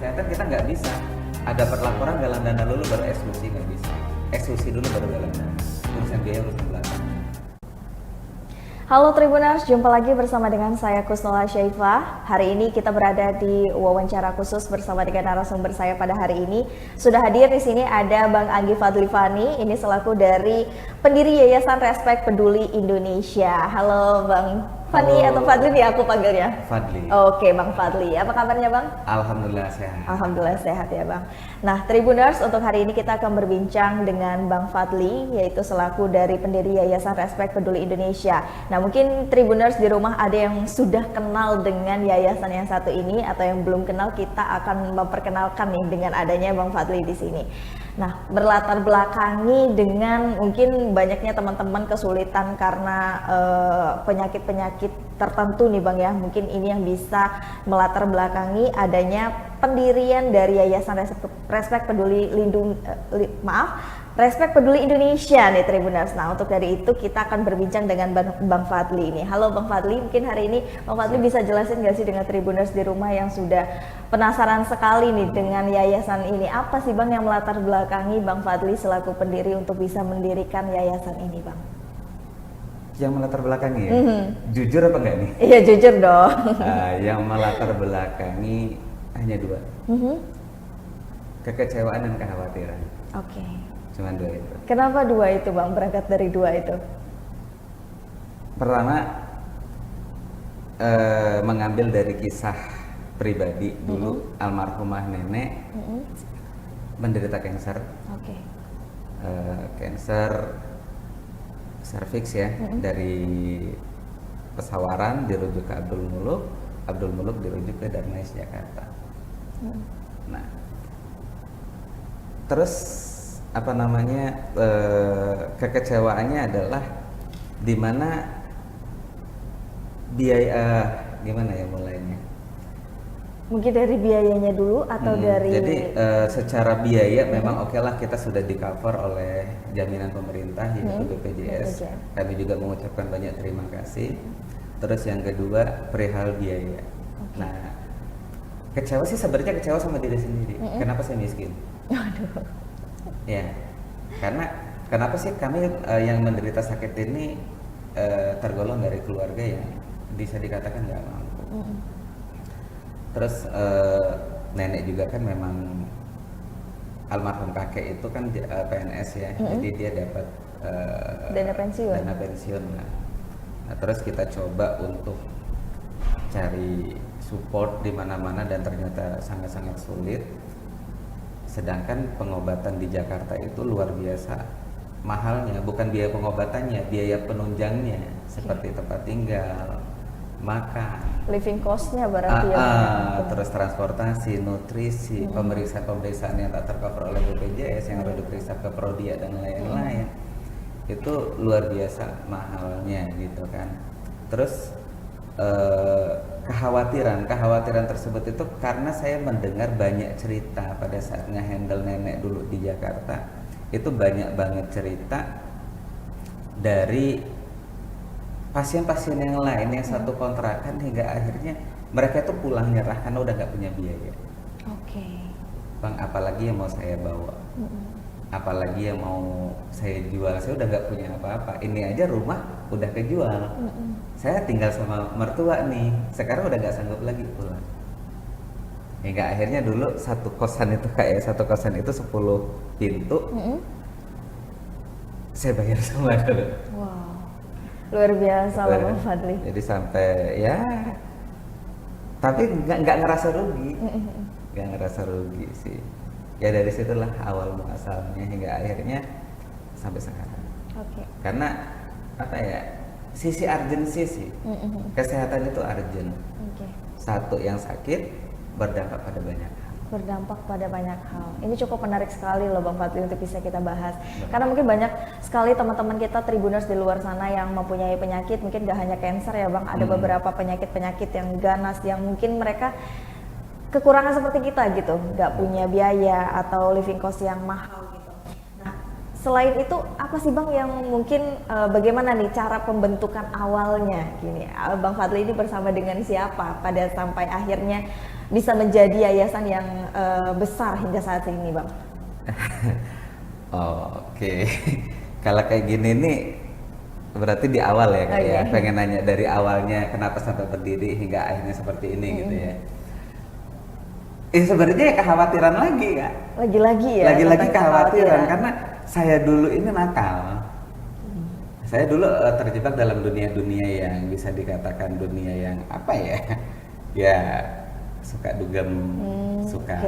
kesehatan kita nggak bisa ada perlaporan galang dana dulu baru eksekusi, nggak bisa. Eksekusi dulu baru galang dana. Urusan biaya urusan belakang. Halo Tribuners, jumpa lagi bersama dengan saya Kusnola Syaifah. Hari ini kita berada di wawancara khusus bersama dengan narasumber saya pada hari ini. Sudah hadir di sini ada Bang Anggi Fadli Fani, ini selaku dari pendiri Yayasan Respect Peduli Indonesia. Halo Bang Fani atau Fadli nih aku panggilnya? Fadli. Oke Bang Fadli, apa kabarnya Bang? Alhamdulillah sehat. Alhamdulillah sehat ya Bang. Nah Tribuners, untuk hari ini kita akan berbincang dengan Bang Fadli, yaitu selaku dari pendiri Yayasan Respect Peduli Indonesia. Nah mungkin Tribuners di rumah ada yang sudah kenal dengan yayasan yang satu ini, atau yang belum kenal, kita akan memperkenalkan nih dengan adanya Bang Fadli di sini. Nah, berlatar belakangi dengan mungkin banyaknya teman-teman kesulitan karena penyakit-penyakit tertentu nih Bang ya. Mungkin ini yang bisa melatar belakangi adanya pendirian dari Yayasan Respect Peduli Respect Peduli Indonesia nih Tribuners. Nah, untuk dari itu kita akan berbincang dengan Bang Fadli ini. Halo Bang Fadli, mungkin hari ini Bang Fadli bisa jelasin nggak sih dengan Tribuners di rumah yang sudah penasaran sekali nih dengan yayasan ini. Apa sih Bang yang melatar belakangi Bang Fadli selaku pendiri untuk bisa mendirikan yayasan ini Bang? Yang melatar belakangi ya? Jujur apa enggak nih? Iya jujur dong. Yang melatar belakangi hanya dua. Kekecewaan dan kekhawatiran. Oke. Cuman dua itu. Kenapa dua itu Bang? Berangkat dari dua itu. Pertama, mengambil dari kisah pribadi dulu. Almarhumah nenek menderita kanker. Oke. Kanker serviks ya, dari Pesawaran dirujuk ke Abdul Muluk dirujuk ke Darmais Jakarta. Nah, terus apa namanya, kekecewaannya adalah di mana biaya, gimana ya mulainya? Mungkin dari biayanya dulu atau dari... Jadi secara biaya memang oke lah, kita sudah di cover oleh jaminan pemerintah yaitu BPJS. Kami juga mengucapkan banyak terima kasih. Terus yang kedua perihal biaya. Nah, kecewa sih sebenarnya, kecewa sama diri sendiri. Kenapa saya miskin? Aduh. Ya, karena kenapa sih kami yang menderita sakit ini tergolong dari keluarga yang bisa dikatakan nggak mampu. Terus nenek juga kan memang, almarhum kakek itu kan PNS ya, jadi dia dapat dana pensiun. Dana pensiun. Nah, terus kita coba untuk cari support di mana-mana dan ternyata sangat-sangat sulit. Sedangkan pengobatan di Jakarta itu luar biasa mahalnya, bukan biaya pengobatannya, biaya penunjangnya, seperti tempat tinggal, makan, Living cost-nya berarti ya. Terus transportasi, nutrisi, pemeriksaan-pemeriksaan yang tak tercover oleh BPJS, yang harus diperiksa ke Prodia dan lain-lain, itu luar biasa mahalnya gitu kan. Terus kekhawatiran tersebut itu karena saya mendengar banyak cerita pada saat nge-handle nenek dulu di Jakarta. Itu banyak banget cerita dari pasien-pasien yang lain yang satu kontrakan, hingga akhirnya mereka itu pulang nyerah karena udah nggak punya biaya. Oke. Bang, apalagi yang mau saya bawa, apalagi yang mau saya jual, saya udah nggak punya apa-apa. Ini aja rumah udah kejual, saya tinggal sama mertua nih, sekarang udah nggak sanggup lagi pulang. Hingga akhirnya dulu satu kosan itu 10 pintu, saya bayar semua dulu. Wow, luar biasa loh Bang Fadli. Jadi sampai ya, tapi nggak ngerasa rugi, nggak ngerasa rugi sih. Ya dari situlah awal muasalnya hingga akhirnya sampai sekarang. Oke. Karena apa ya, sisi urgensi sih, kesehatan itu urgent. Satu yang sakit berdampak pada banyak hal. Ini cukup menarik sekali loh Bang Fadli untuk bisa kita bahas. Karena mungkin banyak sekali teman-teman kita Tribuners di luar sana yang mempunyai penyakit, mungkin gak hanya kanker ya Bang, ada beberapa penyakit-penyakit yang ganas yang mungkin mereka kekurangan seperti kita gitu, gak punya biaya atau living cost yang mahal gitu. Nah, Selain itu apa sih Bang yang mungkin bagaimana nih cara pembentukan awalnya gini? Bang Fadli ini bersama dengan siapa pada sampai akhirnya bisa menjadi yayasan yang besar hingga saat ini, Bang? Oke. Kalau kayak gini nih berarti di awal ya Kak ya. Pengen nanya dari awalnya kenapa sampai berdiri hingga akhirnya seperti ini gitu ya. Sebenarnya ya kekhawatiran lagi Kak. Lagi-lagi ya. Lagi-lagi kekhawatiran karena saya dulu ini nakal. Saya dulu terjebak dalam dunia-dunia yang bisa dikatakan dunia yang apa ya? Ya suka dugem, suka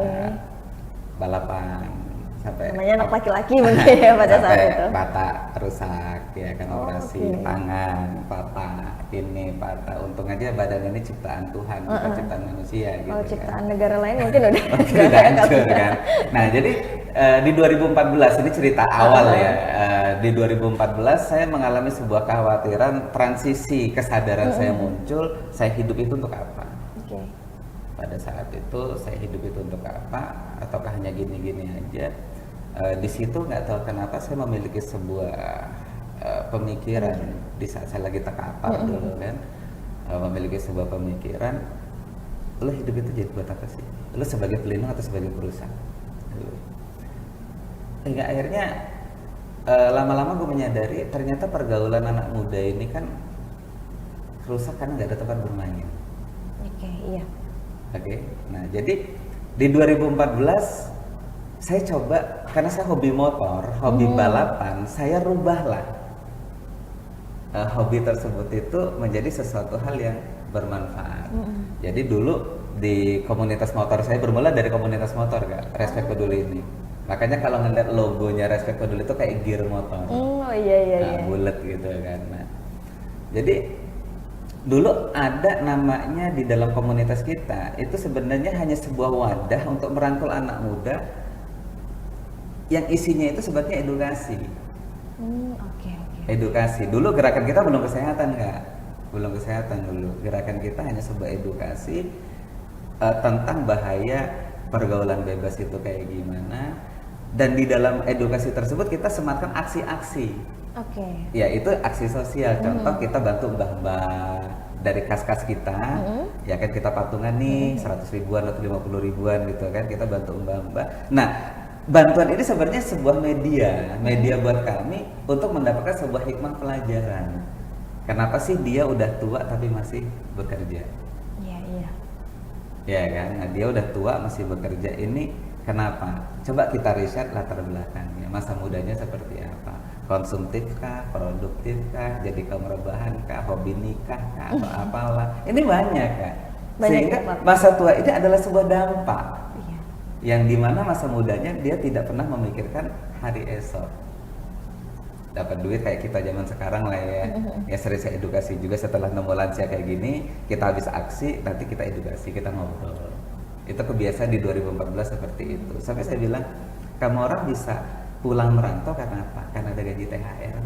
balapan, sampai namanya anak laki-laki mungkin ya pada saat itu. Patah rusak ya kan, operasi tangan, patah ini patah. Untung aja badan ini ciptaan Tuhan, bukan ciptaan manusia gitu. Oh, ciptaan negara lain mungkin udah udah hancur kan. Nah, jadi di 2014 ini cerita awal ya. Di 2014 saya mengalami sebuah kekhawatiran, transisi kesadaran saya muncul, saya hidup itu untuk apa? Pada saat itu saya hidup itu untuk apa, ataukah hanya gini-gini aja. Di situ nggak tahu kenapa saya memiliki sebuah pemikiran di saat saya lagi terkapar dulu kan, memiliki sebuah pemikiran, lo hidup itu jadi buat apa sih? Lo sebagai pelindung atau sebagai perusak? Hingga akhirnya lama-lama gue menyadari ternyata pergaulan anak muda ini kan rusak karena nggak ada tempat bermain. Iya. Oke, nah jadi di 2014 saya coba, karena saya hobi motor, hobi balapan, saya rubahlah hobi tersebut itu menjadi sesuatu hal yang bermanfaat. Jadi dulu di komunitas motor, saya bermula dari komunitas motor Kak, Respect Peduli ini. Makanya kalau ngeliat logonya Respect Peduli itu kayak gear motor. Iya. Bulat gitu kan. Nah, jadi dulu ada namanya di dalam komunitas kita, itu sebenarnya hanya sebuah wadah untuk merangkul anak muda yang isinya itu sebenarnya edukasi. Edukasi. Dulu gerakan kita belum kesehatan Kak. Belum kesehatan dulu. Gerakan kita hanya sebuah edukasi tentang bahaya pergaulan bebas itu kayak gimana. Dan di dalam edukasi tersebut kita sematkan aksi-aksi. Ya itu aksi sosial. Contoh kita bantu mbah-mbah dari kas-kas kita, ya kan kita patungan nih 100 ribuan atau 50 ribuan gitu kan, kita bantu mbah-mbah. Nah, bantuan ini sebenarnya sebuah media buat kami untuk mendapatkan sebuah hikmah pelajaran. Kenapa sih dia udah tua tapi masih bekerja? Iya. Ya kan, nah, dia udah tua masih bekerja ini kenapa? Coba kita riset latar belakangnya, masa mudanya seperti apa? Konsumtif kah, produktif kah, jadi kaum rebahan kah, hobi nikah kah, atau apalah. Ini banyak Kak. Sehingga masa tua ini adalah sebuah dampak. Yang dimana masa mudanya dia tidak pernah memikirkan hari esok. Dapat duit kayak kita zaman sekarang lah ya. Ya sering saya edukasi juga setelah nemu lansia kayak gini, kita habis aksi, nanti kita edukasi, kita ngobrol. Itu kebiasaan di 2014 seperti itu. Sampai saya bilang, kamu orang bisa pulang merantau karena apa? Karena ada gaji THR.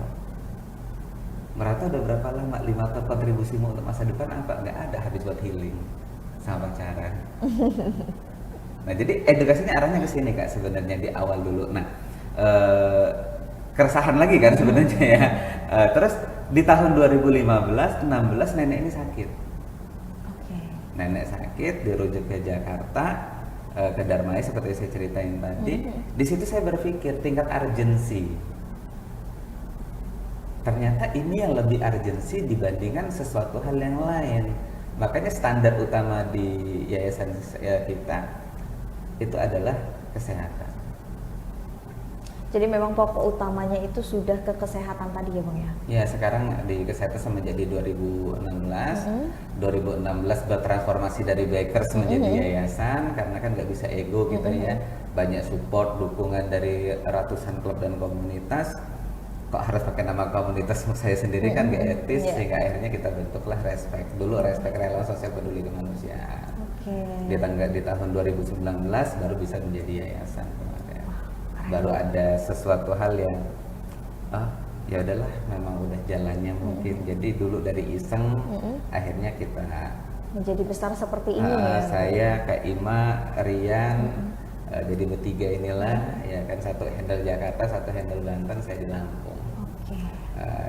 Merantau udah berapa lama? 5 tahun, kontribusimu untuk masa depan apa? Nggak ada, habis buat healing sama pacaran. Nah jadi edukasinya arahnya ke sini Kak sebenarnya di awal dulu. Nah keresahan lagi kan sebenarnya ya. Terus di tahun 2015-16 nenek ini sakit. Nenek sakit, dirujuk ke Jakarta, ke Darmais seperti saya ceritain tadi. Di situ saya berpikir tingkat urgensi. Ternyata ini yang lebih urgensi dibandingkan sesuatu hal yang lain. Makanya standar utama di yayasan kita itu adalah kesehatan. Jadi memang pokok utamanya itu sudah ke kesehatan tadi ya Bang ya? Ya sekarang di kesehatan semenjak 2016 bertransformasi dari Bakers menjadi yayasan, karena kan nggak bisa ego gitu ya, banyak support, dukungan dari ratusan klub dan komunitas. Kok harus pakai nama komunitas saya sendiri kan nggak etis, sehingga akhirnya kita bentuklah Respect. Dulu Respect Relawan Sosial Peduli Kemanusiaan. Di tahun 2019 baru bisa menjadi yayasan. Baru ada sesuatu hal yang ya udahlah memang udah jalannya mungkin. Jadi dulu dari iseng akhirnya kita menjadi besar seperti ini ya. Saya, Kak Ima, Rian, Jadi bertiga inilah, ya kan, satu handle Jakarta, satu handle Banten, saya di Lampung. Oke.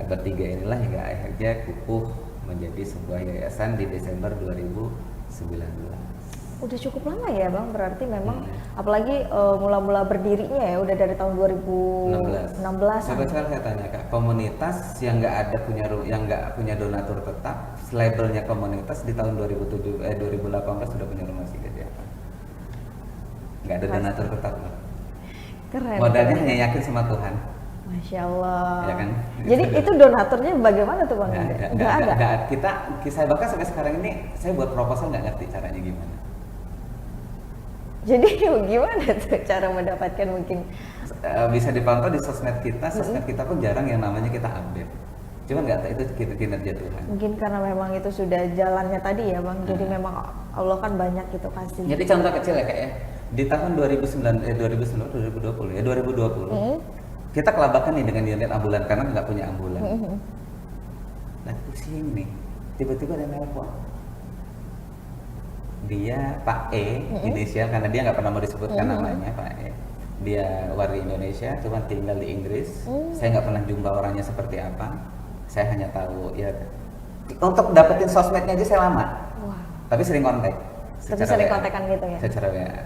Bertiga inilah hingga akhirnya kukuh menjadi sebuah yayasan di Desember 2019. Udah cukup lama ya Bang, berarti memang apalagi mula-mula berdirinya ya udah dari tahun 2016. Coba saya tanya Kak, komunitas yang nggak punya donatur tetap, labelnya komunitas di tahun 2018 sudah punya rumah singgah di apa? Nggak ada donatur tetap loh. Keren. Modalnya hanya yakin sama Tuhan. Masya Allah. Ya kan? Jadi itu donaturnya bagaimana tuh Bang? Nggak ada. Saya bahkan sampai sekarang ini saya buat proposal nggak ngerti caranya gimana. Jadi gimana tuh cara mendapatkan mungkin? Bisa dipantau di sosmed kita pun jarang yang namanya kita update. Cuma nggak tahu itu kinerja Tuhan. Mungkin karena memang itu sudah jalannya tadi ya Bang. Jadi memang Allah kan banyak gitu kasih. Jadi contoh kecil ya Kak ya. Di tahun 2020 kita kelabakan nih dengan unit ambulan karena nggak punya ambulan. Nah pusing nih, tiba-tiba ada nelpon. Dia Pak E, inisial karena dia nggak pernah mau disebutkan namanya Pak E. Dia warga Indonesia, cuma tinggal di Inggris. Saya nggak pernah jumpa orangnya seperti apa. Saya hanya tahu ya untuk dapetin sosmednya aja saya lama. Wow. Tapi sering kontak. Tapi sering kontekan gitu ya? Secara WA.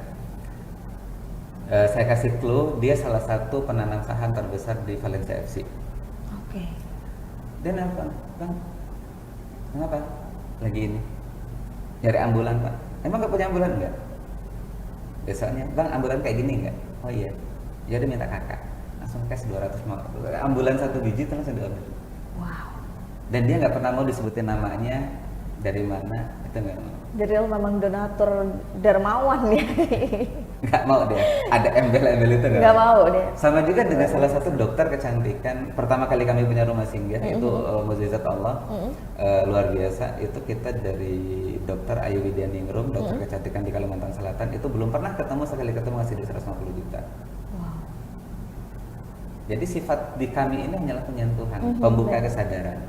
Saya kasih clue, dia salah satu penanam saham terbesar di Valencia FC. Oke. Dia nelfon, Bang, kenapa? Lagi ini, nyari ambulan Pak. Emang gak punya ambulan enggak? Besoknya, Bang, ambulan kayak gini enggak? Oh iya. Ya udah minta kakak. Langsung cash 250. Ambulan satu biji langsung diambil. Wow. Dan dia nggak pernah mau disebutin namanya, dari mana, itu nggak mau. Daryl memang donatur dermawan ya. Nggak mau dia, ada embel-embel itu Nggak mau dia. Sama juga dengan salah satu dokter kecantikan. Pertama kali kami punya rumah singgah itu mukjizat Allah, luar biasa. Itu kita dari dokter Ayu Widyaningrum, dokter kecantikan di Kalimantan Selatan, itu belum pernah ketemu, sekali ketemu ngasih duit 150 juta. Wow. Jadi sifat di kami ini hanyalah penyentuhan, pembuka kesadaran.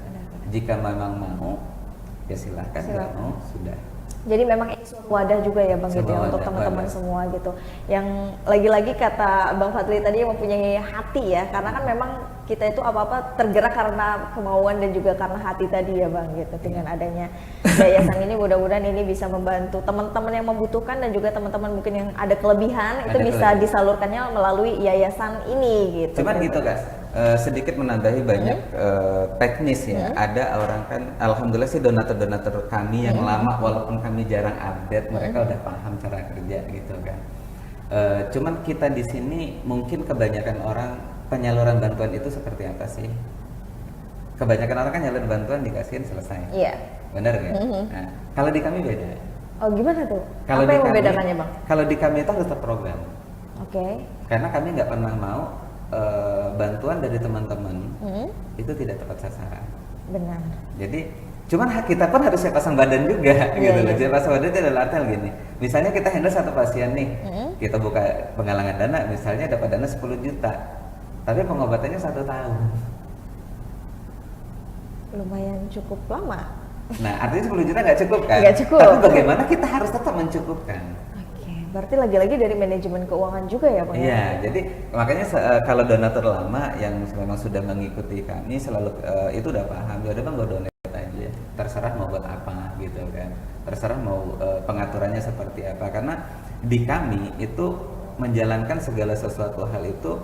Jika memang mau, ya silahkan. Nggak mau, sudah. Jadi memang ini suatu wadah juga ya Bang gitu ya, untuk teman-teman semua gitu. Yang lagi-lagi kata Bang Fadli tadi yang mempunyai hati ya, karena kan memang kita itu apa-apa tergerak karena kemauan dan juga karena hati tadi ya Bang gitu. Dengan adanya yayasan ini mudah-mudahan ini bisa membantu teman-teman yang membutuhkan dan juga teman-teman mungkin yang ada kelebihan itu bisa disalurkannya melalui yayasan ini gitu. Cuman gitu guys, sedikit menambahi banyak teknis ya. Ada orang kan, alhamdulillah sih donatur-donatur kami yang lama walaupun kami jarang update, mereka udah paham cara kerja gitu kan. Cuman kita di sini mungkin kebanyakan orang penyaluran bantuan itu seperti apa sih? Kebanyakan orang kan nyalurin bantuan dikasihin selesai. Iya. Benar kan? Nah, kalau di kami beda. Oh gimana tuh? Kalau apa yang membedakannya Bang? Kalau di kami itu harus terprogram. Oke. Karena kami nggak pernah mau bantuan dari teman-teman itu tidak tepat sasaran. Benar. Jadi cuman kita pun harus pasang badan juga gitu loh. Jadi pasang badan itu adalah artinya gini. Misalnya kita handle satu pasien nih, kita buka penggalangan dana, misalnya dapat dana 10 juta, tapi pengobatannya 1 tahun. Lumayan cukup lama. Nah artinya 10 juta nggak cukup kan? Nggak cukup. Tapi bagaimana kita harus tetap mencukupkan? Berarti lagi-lagi dari manajemen keuangan juga ya Pak? Iya, jadi makanya kalau donatur lama yang memang sudah mengikuti kami selalu itu udah paham, ya udah Bang gue donate aja, terserah mau buat apa gitu kan, terserah mau pengaturannya seperti apa, karena di kami itu menjalankan segala sesuatu hal itu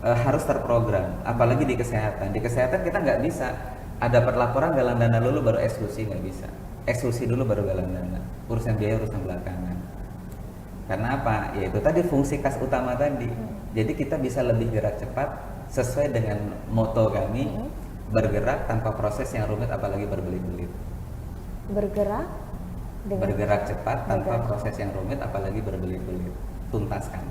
harus terprogram, apalagi di kesehatan. Di kesehatan kita nggak bisa ada laporan galang dana dulu baru eksekusi, nggak bisa. Eksekusi dulu baru galang dana, urusan biaya urusan belakangan. Karena apa? Yaitu tadi fungsi kas utama tadi. Jadi kita bisa lebih gerak cepat sesuai dengan moto kami, bergerak tanpa proses yang rumit apalagi berbelit-belit. Bergerak dengan bergerak cepat tanpa proses yang rumit apalagi berbelit-belit. Tuntaskan.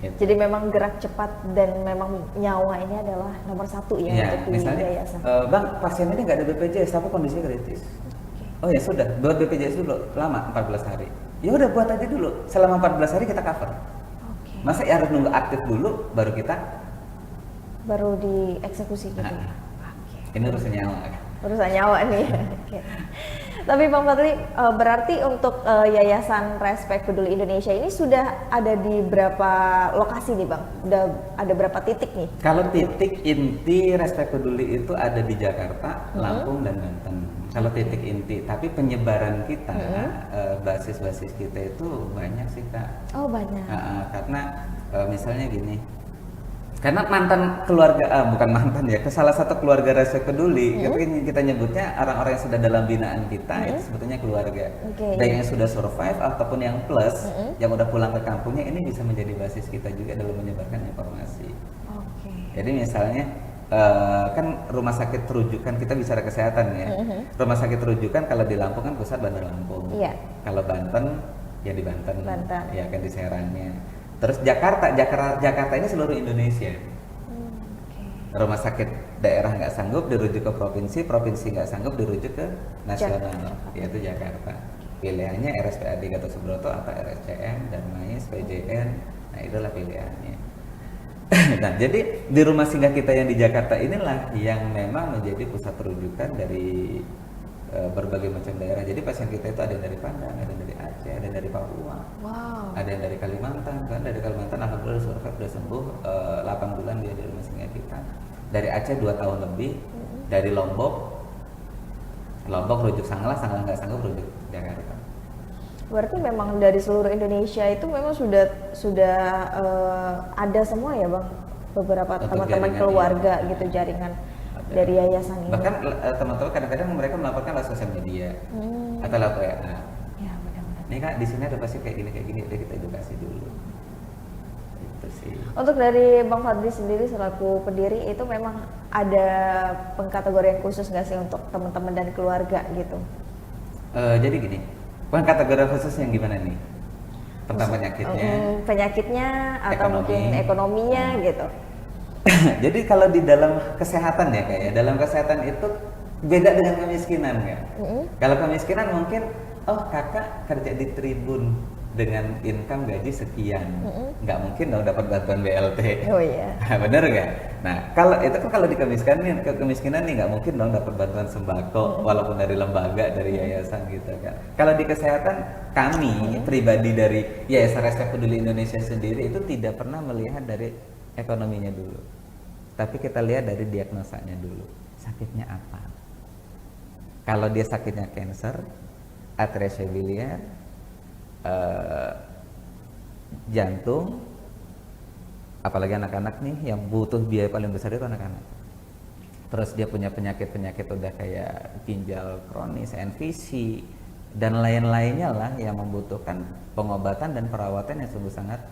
Gitu. Jadi memang gerak cepat dan memang nyawa ini adalah nomor satu ya, untuk di misalnya, yayasan. Bang, pasien ini nggak ada BPJS tapi kondisinya kritis. Oh ya sudah, buat BPJS dulu lama 14 hari. Ya udah buat aja dulu, selama 14 hari kita cover. Masa ya harus nunggu aktif dulu baru kita dieksekusi gitu. Ini urusan nyawa. Urusan nyawa nih. Tapi Bang Fadli, berarti untuk Yayasan Respect Peduli Indonesia ini sudah ada di berapa lokasi nih Bang? Udah ada berapa titik nih? Kalau titik inti Respect Peduli itu ada di Jakarta, Lampung, dan Banten. Kalau titik inti, tapi penyebaran kita, basis-basis kita itu banyak sih Kak. Oh banyak. Karena misalnya gini, karena mantan keluarga, bukan mantan ya, ke salah satu keluarga Respect Peduli, kita nyebutnya orang-orang yang sudah dalam binaan kita, itu sebetulnya keluarga. Baik yang sudah survive ataupun yang plus, yang udah pulang ke kampungnya, ini bisa menjadi basis kita juga dalam menyebarkan informasi. Jadi misalnya, kan rumah sakit rujukan, kita bicara kesehatan ya, rumah sakit rujukan kalau di Lampung kan pusat Bandar Lampung, kalau Banten ya di Banten, ya kan di Serangnya. Terus Jakarta ini seluruh Indonesia. Rumah sakit daerah nggak sanggup dirujuk ke provinsi, provinsi nggak sanggup dirujuk ke nasional, yaitu Jakarta. Pilihannya RSPAD Gatot Subroto atau RSCM, Darmais, PJN, nah itulah pilihannya. Nah jadi di rumah singgah kita yang di Jakarta inilah yang memang menjadi pusat rujukan dari berbagai macam daerah. Jadi pasien kita itu ada yang dari Padang, ada yang dari Aceh, ada yang dari Papua, ada yang dari Kalimantan. Kan dari Kalimantan alhamdulillah sudah sembuh, 8 bulan dia di rumah singgah kita. Dari Aceh 2 tahun lebih. Dari Lombok rujuk Sanglah nggak sanggup rujuk Jakarta. Berarti memang dari seluruh Indonesia itu memang sudah ada semua ya Bang, beberapa teman-teman keluarga gitu, jaringan dari yayasan ini. Bahkan teman-teman kadang-kadang mereka melaporkan lewat sosial media atau lewat WA. Ya benar-benar. Nih Kak, di sini ada pasti kayak gini, udah kita edukasi dulu. Itu sih. Untuk dari Bang Fadli sendiri selaku pendiri itu memang ada pengkategorian khusus nggak sih untuk teman-teman dan keluarga gitu? Jadi gini, pengkategorian khusus yang gimana nih? Tentang penyakitnya atau mungkin ekonominya gitu. Jadi kalau di dalam kesehatan ya kayak dalam kesehatan itu beda dengan kemiskinan kan. Kalau kemiskinan mungkin kakak kerja di Tribun dengan income gaji sekian, nggak mungkin dong dapat bantuan BLT. Oh iya. Bener nggak? Nah kalau itu kan kalau di kemiskinan nih nggak mungkin dong dapat bantuan sembako walaupun dari lembaga, dari yayasan gitu kan. Kalau di kesehatan kami pribadi dari Yayasan Respect Peduli Indonesia sendiri itu tidak pernah melihat dari ekonominya dulu, tapi kita lihat dari diagnosanya dulu, sakitnya apa. Kalau dia sakitnya kanker, atresia biliar, jantung, apalagi anak-anak nih yang butuh biaya paling besar itu anak-anak. Terus dia punya penyakit-penyakit udah kayak ginjal kronis, NVC, dan lain-lainnya lah yang membutuhkan pengobatan dan perawatan yang sungguh sangat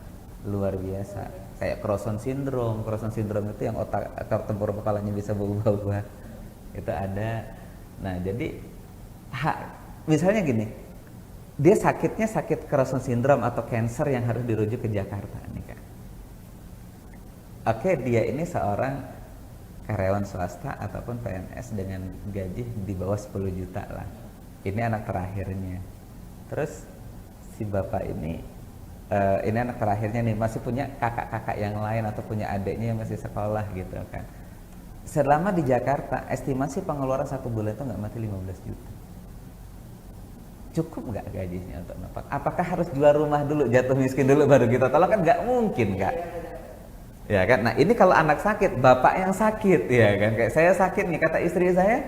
luar biasa. Kayak Croson syndrome itu yang otak tempurung kepalanya bisa berubah-ubah, itu ada. Nah jadi misalnya gini, dia sakit Croson syndrome atau cancer yang harus dirujuk ke Jakarta nih kan. Oke, dia ini seorang karyawan swasta ataupun PNS dengan gaji di bawah 10 juta lah. Ini anak terakhirnya. Terus si bapak ini anak terakhirnya nih, masih punya kakak-kakak yang lain atau punya adiknya yang masih sekolah gitu kan. Selama di Jakarta, estimasi pengeluaran 1 bulan itu nggak mati 15 juta. Cukup nggak gajinya untuk nafkah? Apakah harus jual rumah dulu, jatuh miskin dulu baru kita tolong? Kan nggak mungkin Kak. Ya kan. Nah ini kalau anak sakit, bapak yang sakit ya kan. Kayak saya sakit nih, kata istri saya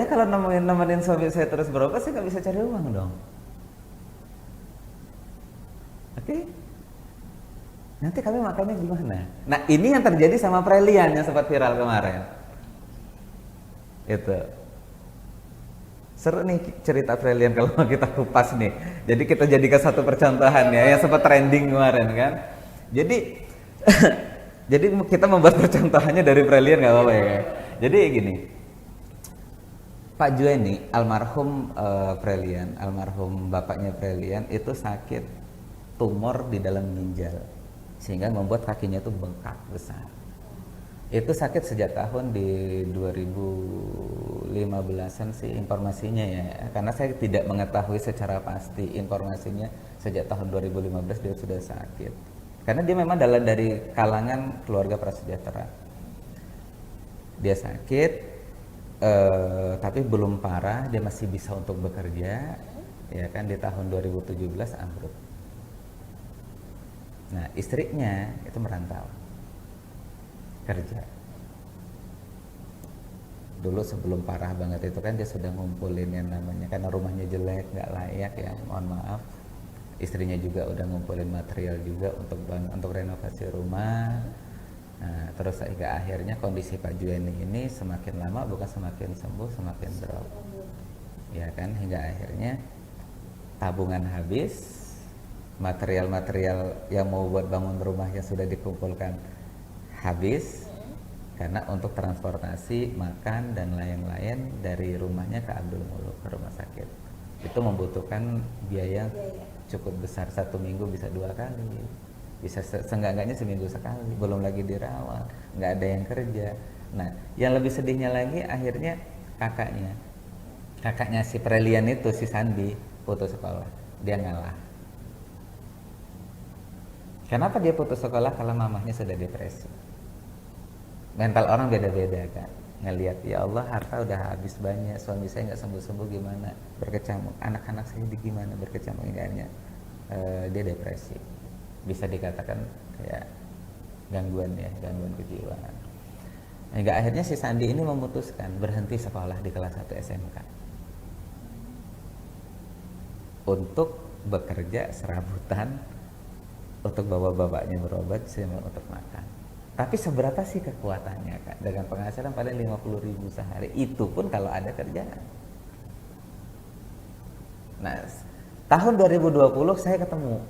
kalau nemenin suami saya terus berobat, saya nggak bisa cari uang dong. Oke, nanti kami makannya gimana? Nah ini yang terjadi sama Prelian yang sempat viral kemarin. Itu seru nih cerita Prelian kalau kita kupas nih. Jadi kita jadikan satu percontohan ya yang sempat trending kemarin kan. Jadi jadi kita membuat percontohannya dari Prelian nggak apa-apa ya. Jadi gini, Pak Jueni almarhum Prelian, almarhum bapaknya Prelian itu sakit tumor di dalam ginjal sehingga membuat kakinya itu bengkak besar. Itu sakit sejak tahun di 2015-an sih informasinya ya, karena saya tidak mengetahui secara pasti informasinya. Sejak tahun 2015 dia sudah sakit karena dia memang dari kalangan keluarga prasejahtera. Dia sakit, Tapi belum parah, dia masih bisa untuk bekerja, ya kan. Di tahun 2017 ambruk. Nah, istrinya itu merantau kerja. Dulu sebelum parah banget itu kan dia sudah ngumpulin yang namanya, karena rumahnya jelek, nggak layak ya, mohon maaf. Istrinya juga udah ngumpulin material juga untuk renovasi rumah. Nah, terus hingga akhirnya kondisi Pak Jueni ini semakin lama bukan semakin sembuh, semakin drop. Ya kan, hingga akhirnya tabungan habis, material-material yang mau buat bangun rumah yang sudah dikumpulkan habis, karena untuk transportasi, makan dan lain-lain dari rumahnya ke Abdul Muluk ke rumah sakit itu membutuhkan biaya cukup besar. 1 minggu bisa 2 kali, bisa seenggak-enggaknya seminggu sekali, belum lagi dirawat, nggak ada yang kerja. Nah, yang lebih sedihnya lagi akhirnya kakaknya si Prelian itu, si Sandi, putus sekolah, dia ngalah. Kenapa dia putus sekolah? Kalau mamahnya sudah depresi. Mental orang beda-beda kan, ngelihat ya Allah harta udah habis banyak, suami saya nggak sembuh-sembuh, gimana, berkecamuk, anak-anak saya gimana, berkecamuk. Ini dia depresi, bisa dikatakan kayak gangguan kejiwaan. Hingga akhirnya si Sandi ini memutuskan berhenti sekolah di kelas 1 SMK untuk bekerja serabutan untuk bawa bapaknya berobat, untuk makan. Tapi seberapa sih kekuatannya Kak? Dengan penghasilan paling 50.000 sehari, itu pun kalau ada kerjaan. Nah, tahun 2020 saya ketemu,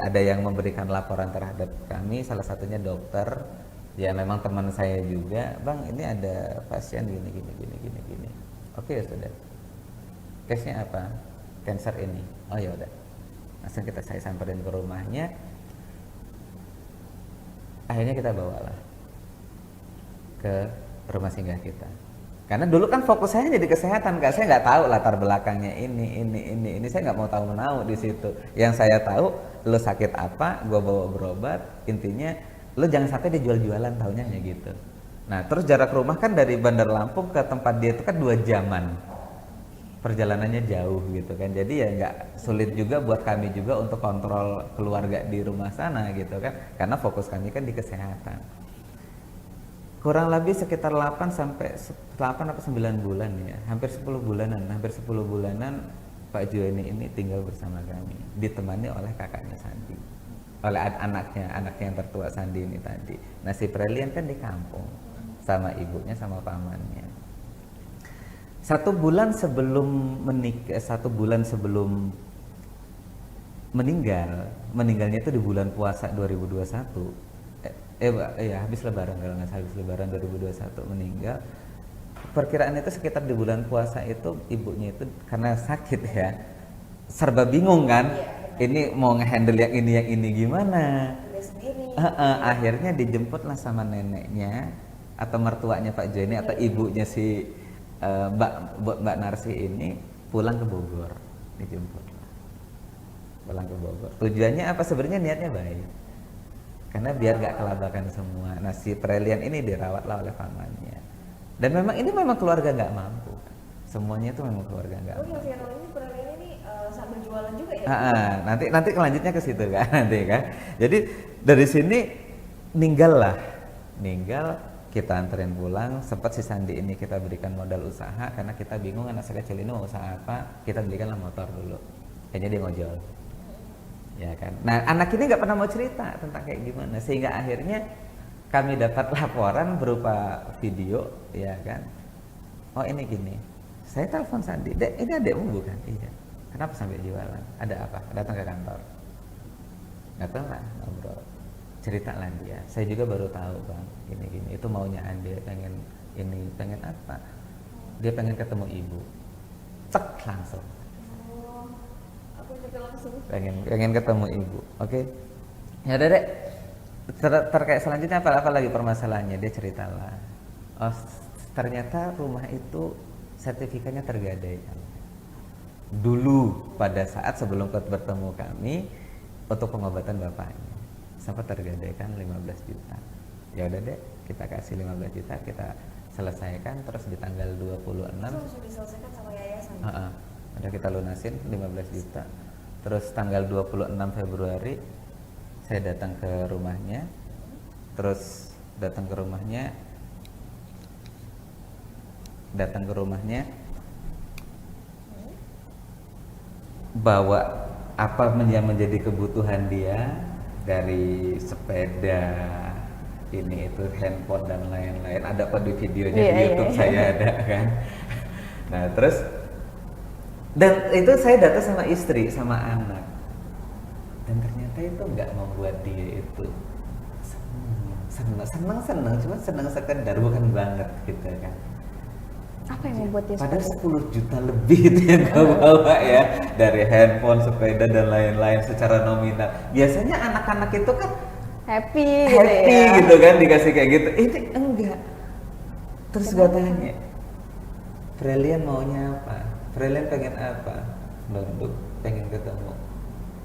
ada yang memberikan laporan terhadap kami, salah satunya dokter, ya memang teman saya juga, Bang ini ada pasien gini. Oke ya sudah, case-nya apa? Cancer ini. Oh ya udah, langsung saya samperin ke rumahnya. Akhirnya kita bawalah ke rumah singgah kita. Karena dulu kan fokus saya jadi kesehatan, Kak. Saya nggak tahu latar belakangnya ini. Saya nggak mau tahu menau di situ. Yang saya tahu, lo sakit apa, gue bawa berobat. Intinya, lo jangan sampai dijual-jualan, taunya gitu. Nah, terus jarak rumah kan dari Bandar Lampung ke tempat dia itu kan 2 jaman. Perjalanannya jauh gitu kan, jadi ya nggak sulit juga buat kami juga untuk kontrol keluarga di rumah sana gitu kan, karena fokus kami kan di kesehatan. Kurang lebih sekitar 8 atau 9 bulan ya, hampir 10 bulanan Pak Jueni ini tinggal bersama kami, ditemani oleh kakaknya Sandi, oleh anaknya yang tertua Sandi ini tadi. Nah, si Prelian kan di kampung sama ibunya sama pamannya. 1 bulan sebelum meninggalnya itu di bulan puasa 2021, habis lebaran, kalau nggak salah habis lebaran 2021 meninggal. Perkiraan itu sekitar di bulan puasa itu ibunya itu karena sakit ya, serba bingung kan, ini mau ngehandle yang ini gimana. Akhirnya dijemputlah sama neneknya atau mertuanya Pak Jueni atau ibunya si Mbak Narsi ini pulang ke Bogor, dijemput pulang ke Bogor. Tujuannya apa? Sebenarnya niatnya baik, karena biar gak kelabakan semua. Nah, si Prelian ini dirawatlah oleh pamannya, dan memang keluarga nggak mampu, semuanya itu memang keluarga nggak mampu. Yang viral ini Prelian ini sambil jualan juga ya? Nanti kelanjutnya ke situ kan, nanti kan. Jadi dari sini ninggal, kita anterin pulang. Sempat si Sandi ini kita berikan modal usaha, karena kita bingung anak sekecil ini mau usaha apa. Kita belikanlah motor dulu, kayaknya dia ngojol, ya kan. Nah, anak ini nggak pernah mau cerita tentang kayak gimana, sehingga akhirnya kami dapat laporan berupa video, ya kan. Oh ini gini, saya telepon Sandi, Dek, ini adekmu bukan? Iya. Kenapa sampai jualan? Ada apa? Datang ke kantor, datang lah ngobrol, ceritalah dia. Saya juga baru tahu Bang, gini itu maunya Ande, pengen apa? Dia pengen ketemu ibu. Cek langsung. Aku juga langsung. Pengen ketemu ibu. Oke. Ya udah Dek. Terkait selanjutnya apa lagi permasalahannya? Dia ceritalah. Oh, ternyata rumah itu sertifikatnya tergadaikan. Dulu pada saat sebelum bertemu kami untuk pengobatan bapaknya sempat tergadaikan 15 juta. Ya udah Dek, kita kasih 15 juta, kita selesaikan, terus di tanggal 26 langsung diselesaikan sama yayasan. udah kita lunasin 15 juta. Terus tanggal 26 Februari saya datang ke rumahnya, bawa apa yang menjadi kebutuhan dia, dari sepeda, ini itu handphone dan lain-lain. Ada kok di videonya di YouTube saya ada kan. Nah terus, dan itu saya datang sama istri sama anak, dan ternyata itu nggak membuat dia itu senang, cuma senang sekedar, bukan banget gitu kan. Apa yang membuat dia Padahal 10 juta lebih itu yang kau bawa ya, dari handphone, sepeda dan lain-lain secara nominal. Biasanya anak-anak itu kan happy gitu kan, dikasih kayak gitu. Ini enggak. Terus gue tanya, Frelian maunya apa? Frelian pengen apa? Nunduk, pengen ketemu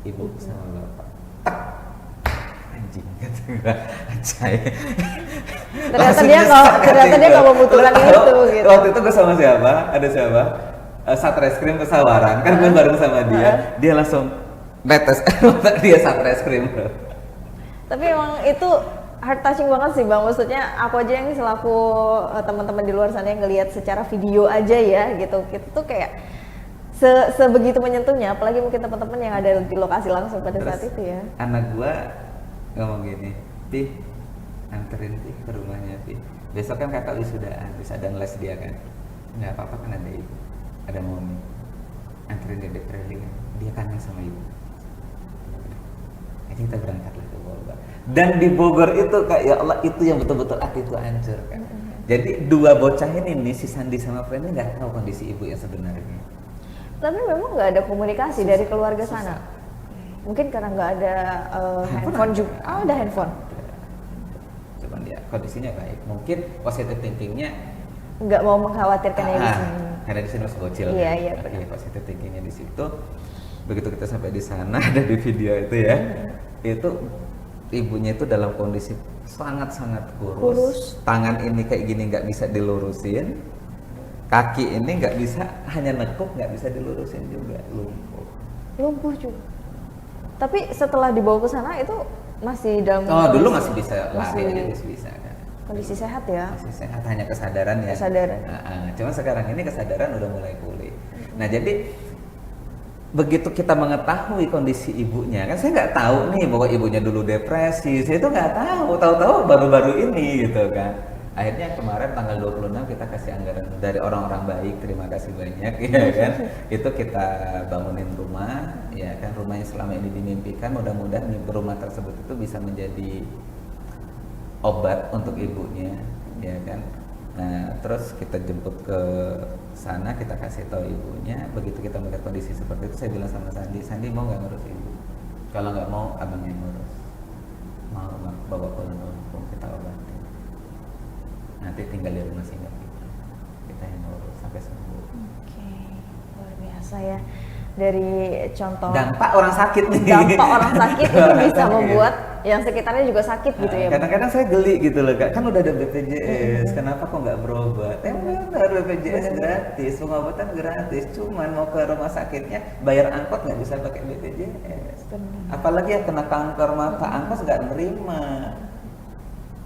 ibu sama bapak. Tak, anjing kata gue, acai. Ternyata dia nggak membutuhkan itu gitu. Waktu itu gue sama siapa? Ada siapa? Satreskrim Pesawaran, kan gue bareng sama dia. Dia langsung netes dia Satreskrim. Tapi emang itu heart touching banget sih Bang, maksudnya aku aja yang selaku teman-teman di luar sana yang ngelihat secara video aja ya gitu, kita tuh kayak sebegitu menyentuhnya, apalagi mungkin teman-teman yang ada di lokasi langsung pada saat itu ya. Anak gua ngomong gini, Pi, anterin Pi ke rumahnya Pi, besok kan kakak wisudaan, bisa dan les dia kan, nggak apa-apa kan ada ibu, ada mami, anterin Dedek Freli kan, dia kangen sama ibu. Jadi kita berangkatlah ke Bogor. Dan di Bogor itu Kak, ya Allah, itu yang betul-betul hati itu hancur kan. Jadi dua bocah ini nih, si Sandi sama Freli nggak tahu kondisi ibu yang sebenarnya. Tapi memang nggak ada komunikasi dari keluarga sana. Mungkin karena nggak ada handphone juga. Ada handphone. Cuman dia kondisinya baik. Mungkin positive thinkingnya nggak mau mengkhawatirkan yang di sini. Karena di sini masih bocil. Iya, kan? Iya, positive thinkingnya di situ. Begitu kita sampai di sana, ada di video itu ya, itu ibunya itu dalam kondisi sangat-sangat kurus. Tangan ini kayak gini nggak bisa dilurusin, kaki ini nggak bisa, hanya nekuk, nggak bisa dilurusin juga, lumpuh juga. Tapi setelah dibawa ke sana itu masih dalam dulu masih bisa lari, masih bisa kan. Kondisi sehat ya? Masih sehat, hanya kesadaran ya. Cuma sekarang ini kesadaran udah mulai pulih. Nah jadi begitu kita mengetahui kondisi ibunya, kan saya nggak tahu nih bahwa ibunya dulu depresi, saya itu nggak tahu baru-baru ini gitu kan. Akhirnya kemarin tanggal 26 kita kasih anggaran dari orang-orang baik, terima kasih banyak ya kan. Itu kita bangunin rumah, ya kan, rumah yang selama ini dimimpikan, mudah-mudahan rumah tersebut itu bisa menjadi obat untuk ibunya, ya kan. Nah, terus kita jemput ke sana, kita kasih tahu ibunya. Begitu kita melihat kondisi seperti itu, saya bilang sama Sandi mau nggak ngurus ibu? Kalau nggak mau, abang yang ngurus. Mau bawa pulang ke Lampung, kita obatin. Nanti tinggal di rumah singgah kita yang ngurus sampai sembuh. Oke, luar biasa ya. Dari contoh dampak orang sakit nih. Dampak orang sakit itu bisa membuat yang sekitarnya juga sakit gitu ya. Kadang-kadang saya geli gitu loh Kak, kan udah ada BPJS, kenapa kok nggak berobat? Benar, BPJS gratis, pengobatan gratis, cuman mau ke rumah sakitnya bayar angkot nggak bisa pakai BPJS. Apalagi yang kena kanker mata, angkot nggak nerima.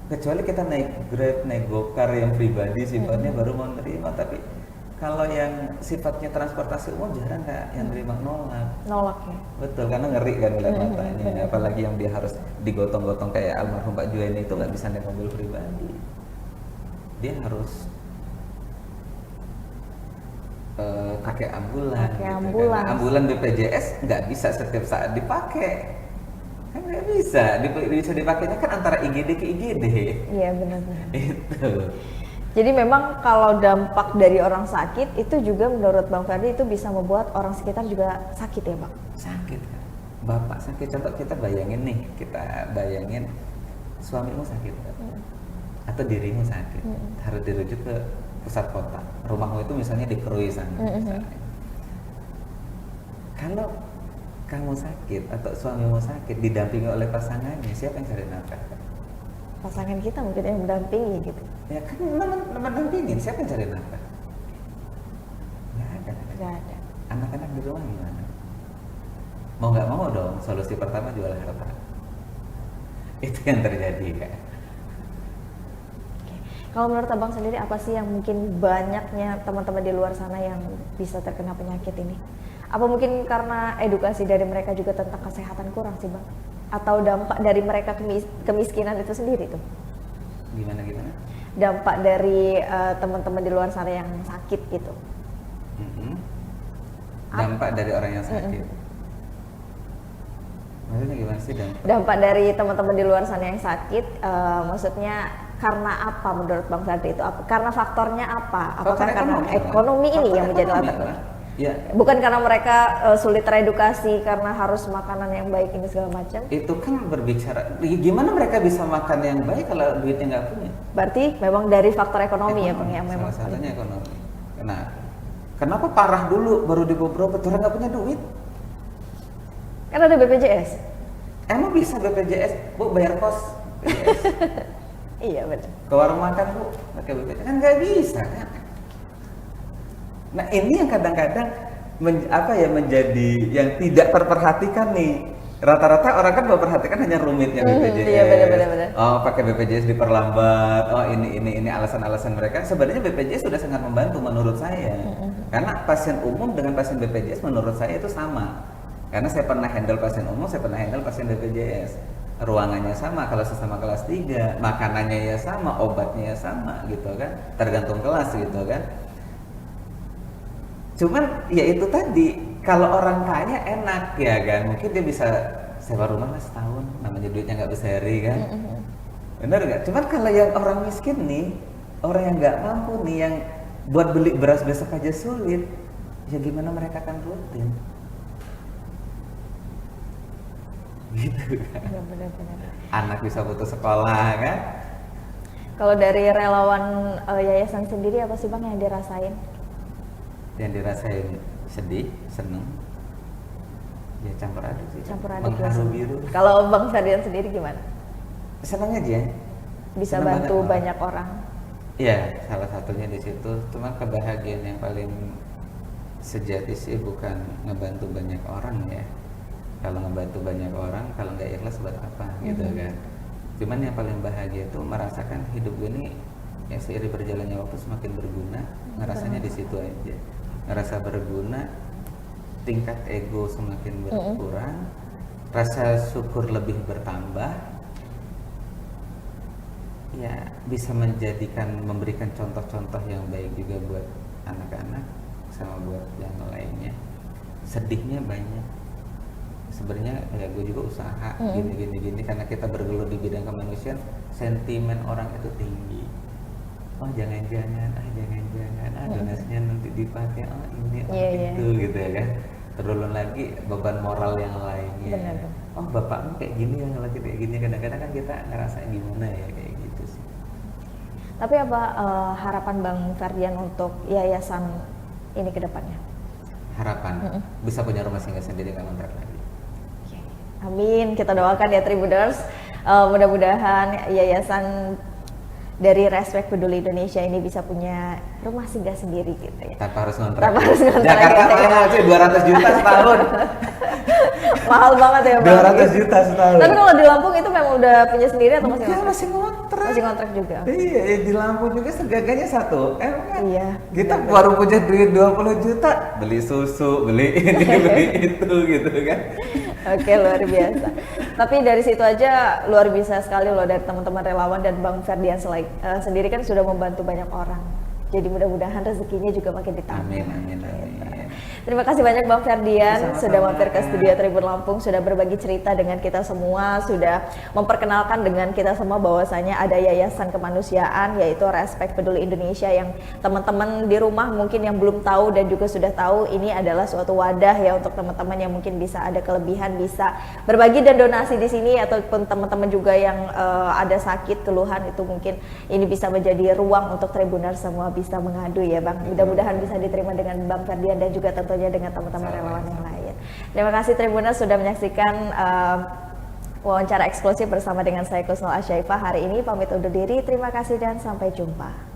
Kecuali kita naik Grab, naik Gokar yang pribadi sifatnya baru mau nerima, tapi kalau yang sifatnya transportasi umum jarang Kak yang terima, nolak ya. Betul, karena ngeri kan ngeliat matanya. Apalagi yang dia harus digotong-gotong kayak almarhum Pak Juwaini itu nggak bisa naik mobil pribadi, dia harus pakai ambulan. Gitu kan. Ambulan BPJS nggak bisa setiap saat dipakai, kan nggak bisa. Bisa dipakainya kan antara IGD ke IGD. Iya benar-benar. Itu. Jadi memang kalau dampak dari orang sakit itu juga menurut Bang Ferdi itu bisa membuat orang sekitar juga sakit ya Bang? Sakit kan, bapak sakit, contoh kita bayangin suamimu sakit kan? Atau dirimu sakit, harus dirujuk ke pusat kota, rumahmu itu misalnya di Krui sana misalnya. Kalau kamu sakit atau suamimu sakit didampingi oleh pasangannya, siapa yang cari nafkah? pasangan kita mungkin yang mendampingi gitu. Ya kan mendampingin, siapa yang cari nafkah? Nggak ada. Nggak ada. Anak-anak di rumah gimana? Mau nggak mau dong, solusi pertama jual harta. Itu yang terjadi kan. Oke. Kalau menurut abang sendiri apa sih yang mungkin banyaknya teman-teman di luar sana yang bisa terkena penyakit ini? Apa mungkin karena edukasi dari mereka juga tentang kesehatan kurang sih bang? Atau dampak dari mereka kemiskinan itu sendiri tuh? Gimana? Dampak dari teman-teman di luar sana yang sakit gitu. Dampak dari orang yang sakit. Maksudnya gimana sih dampak? Dampak dari teman-teman di luar sana yang sakit, maksudnya karena apa menurut Bang Fadli itu? Karena faktornya apa? Apakah karena ekonomi ini yang menjadi latar belakang? Ya. Bukan karena mereka sulit teredukasi karena harus makanan yang baik ini segala macam. Itu kan berbicara gimana mereka bisa makan yang baik kalau duitnya nggak punya. Berarti memang dari faktor ekonomi ya Bang yang memang salah satunya ekonomi. Kenapa parah dulu baru berobat orang nggak punya duit? Kan ada BPJS. Emang bisa BPJS Bu bayar kos BPJS? Iya benar. Ke warung makan Bu pakai BPJS kan nggak bisa kan? Nah ini yang kadang-kadang menjadi yang tidak terperhatikan nih. Rata-rata orang kan memperhatikan hanya rumitnya BPJS. Iya benar. Oh pakai BPJS diperlambat. Oh ini alasan-alasan mereka. Sebenarnya BPJS sudah sangat membantu menurut saya. Karena pasien umum dengan pasien BPJS menurut saya itu sama. Karena saya pernah handle pasien umum, saya pernah handle pasien BPJS. Ruangannya sama kalau sesama kelas 3, makanannya ya sama, obatnya ya sama gitu kan. Tergantung kelas gitu kan. Cuman ya itu tadi, kalau orang kaya enak ya kan, mungkin dia bisa sewa rumah lah setahun, namanya duitnya nggak berseri kan. Bener nggak? Cuman kalau yang orang miskin nih, orang yang nggak mampu nih, yang buat beli beras besok aja sulit, ya gimana mereka akan rutin? Gitu kan. Ya, benar. Anak bisa putus sekolah kan? Kalau dari relawan yayasan sendiri apa sih Bang yang dirasain? Yang dirasain sedih, seneng, ya campur aduk sih. Campur aduk ya. Mengharu biru. Kalau Bang Ferdian sendiri gimana? Senang aja. Bisa Senang bantu banyak orang. Iya, salah satunya di situ. Cuma kebahagiaan yang paling sejati sih bukan ngebantu banyak orang ya. Kalau ngebantu banyak orang, kalau nggak ikhlas buat apa gitu kan. Cuman yang paling bahagia itu merasakan hidup gue ini ya seiring berjalannya waktu semakin berguna, ngerasanya di situ aja. Ngerasa berguna, tingkat ego semakin berkurang, rasa syukur lebih bertambah, ya bisa memberikan contoh-contoh yang baik juga buat anak-anak sama buat yang lainnya. Sedihnya banyak, sebenarnya ya gue juga usaha gini karena kita bergelut di bidang kemanusiaan, sentimen orang itu tinggi. Oh jangan-jangan donasinya nanti dipakai ini itu gitu ya kan. Terus lagi beban moral yang lainnya. Benar. Oh bapakmu kayak gini ya, lagi kayak gini, kadang-kadang kan kita ngerasa gimana ya kayak gitu sih. Tapi apa harapan Bang Ferdian untuk yayasan ini ke depannya? Harapan bisa punya rumah singgah sendiri, nggak kontrak lagi. Amin, kita doakan ya Tribuners. Mudah-mudahan yayasan dari Respect Peduli Indonesia ini bisa punya rumah singgah sendiri gitu ya. Tanpa harus ngontrak. Tanpa harus ngontrak. Jakarta mahal sih 200 juta setahun. Mahal banget ya Bang. 200 juta setahun. Tapi kalau di Lampung itu memang udah punya sendiri atau masih ngontrak? Masih ngontrak. Masih ngontrak juga. Iya, di Lampung juga segaganya 1 M kan. Iya. Kita baru punya duit 20 juta, beli susu, beli ini, beli itu gitu kan. Oke, luar biasa. Tapi dari situ aja luar biasa sekali loh dari teman-teman relawan dan Bang Ferdian sendiri kan sudah membantu banyak orang. Jadi mudah-mudahan rezekinya juga makin ditambah. Amin. Terima kasih banyak Bang Ferdian Sama-sama. sudah mampir ke studio Tribun Lampung, sudah berbagi cerita dengan kita semua, sudah memperkenalkan dengan kita semua bahwasanya ada yayasan kemanusiaan yaitu Respect Peduli Indonesia yang teman-teman di rumah mungkin yang belum tahu dan juga sudah tahu ini adalah suatu wadah ya untuk teman-teman yang mungkin bisa ada kelebihan bisa berbagi dan donasi di sini, ataupun teman-teman juga yang ada sakit keluhan itu mungkin ini bisa menjadi ruang untuk Tribuners semua bisa mengadu ya Bang. Mudah-mudahan bisa diterima dengan Bang Ferdian dan juga tentunya dengan teman-teman relawan yang lain. Terima kasih Tribuners sudah menyaksikan wawancara eksklusif bersama dengan saya Kusnul Asyaifah hari ini. Pamit undur diri, terima kasih dan sampai jumpa.